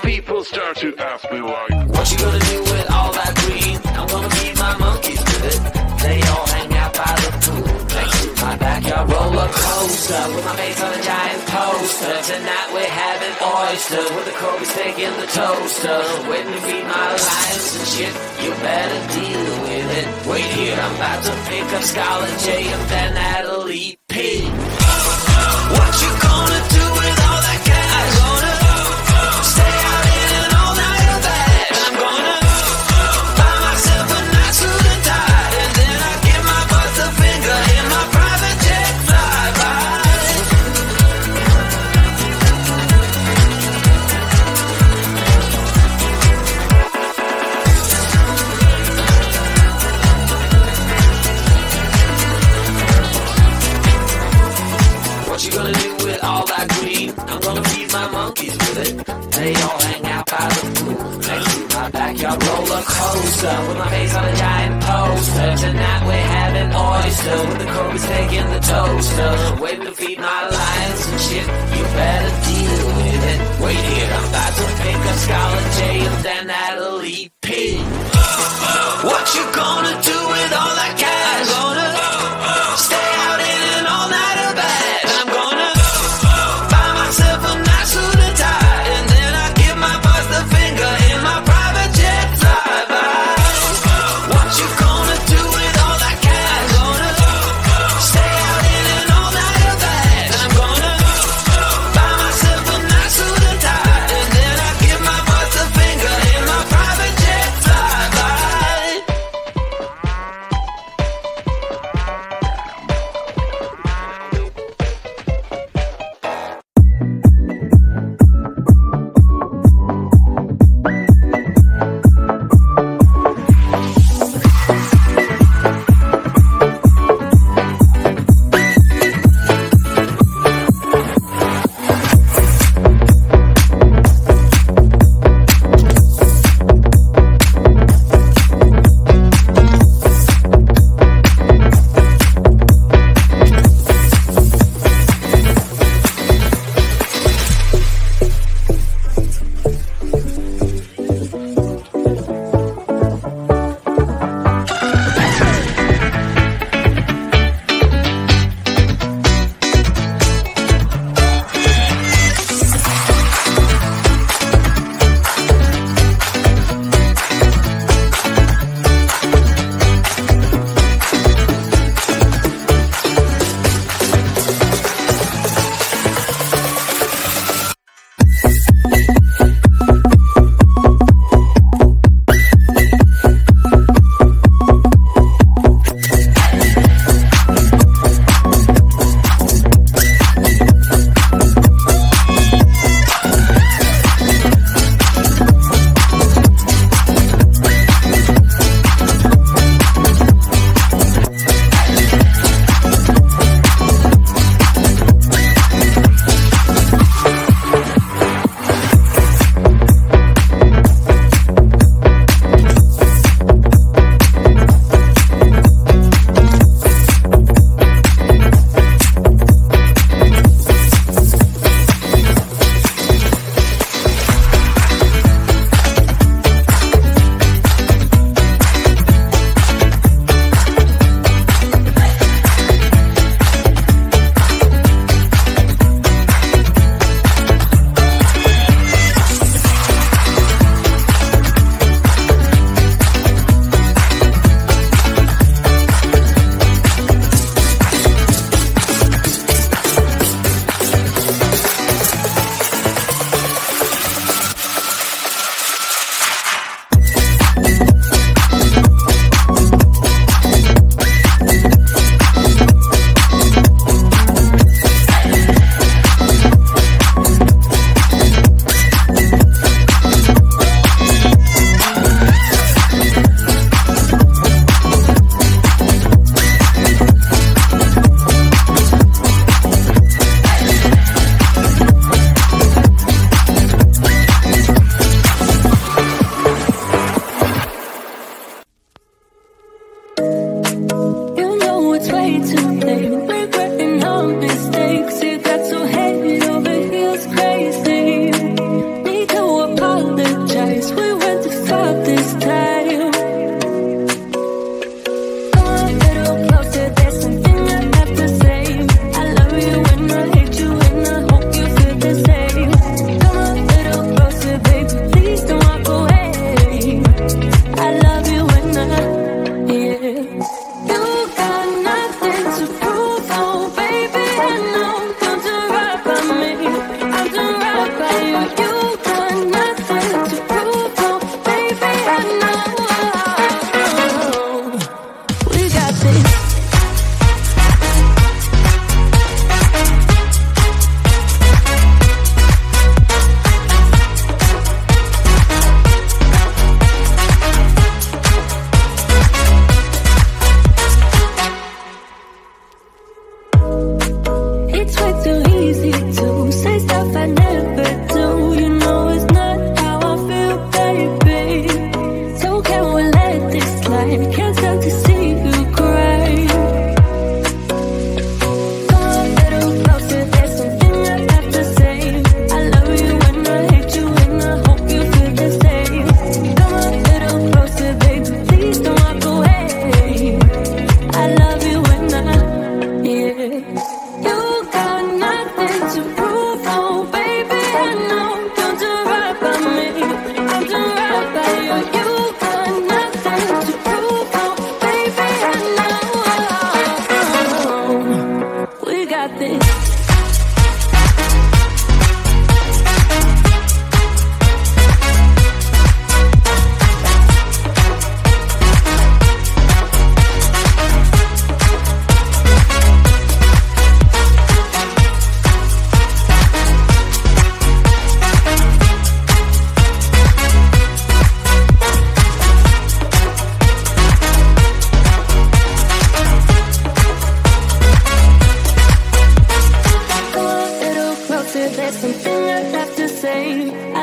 people start to ask me like, what you gonna do with all that green? I'm gonna feed my monkeys with it. They all hang out by the pool next to my backyard roller coaster with my face on a giant poster. Tonight we're having oysters with the Kobe steak in the toaster. Waiting to feed my lions and shit. You better deal with it. Wait here, I'm about to pick up Scarlett J and then Natalie P. What you gonna do with all that cash? Gonna stay out in an all-nighter bed. I'm gonna buy myself a nice suit and tie, and then I give my boss a finger in my private jet flyby. What you gonna do with all that green? I'm gonna feed my monkeys with it. They all hang out by the pool next to my backyard roller coaster with my face on a giant poster. Tonight we're having oyster with the Kobe steak in the toaster. Waiting to feed my lions and shit. You better deal with it. Wait here, I'm about to pick up Scarlett J and then Natalie P. What you gonna do with all that cash? Gonna stay out in an all-nighter bed. I'm gonna buy myself a nice suit and tie, and then I give my boss the finger in my private jet flyby. What you gonna do with all that cash? Gonna stay out in an all-nighter bed. I'm gonna buy myself a nice suit and tie.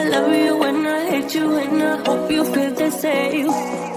I love you and I hate you and I hope you feel the same.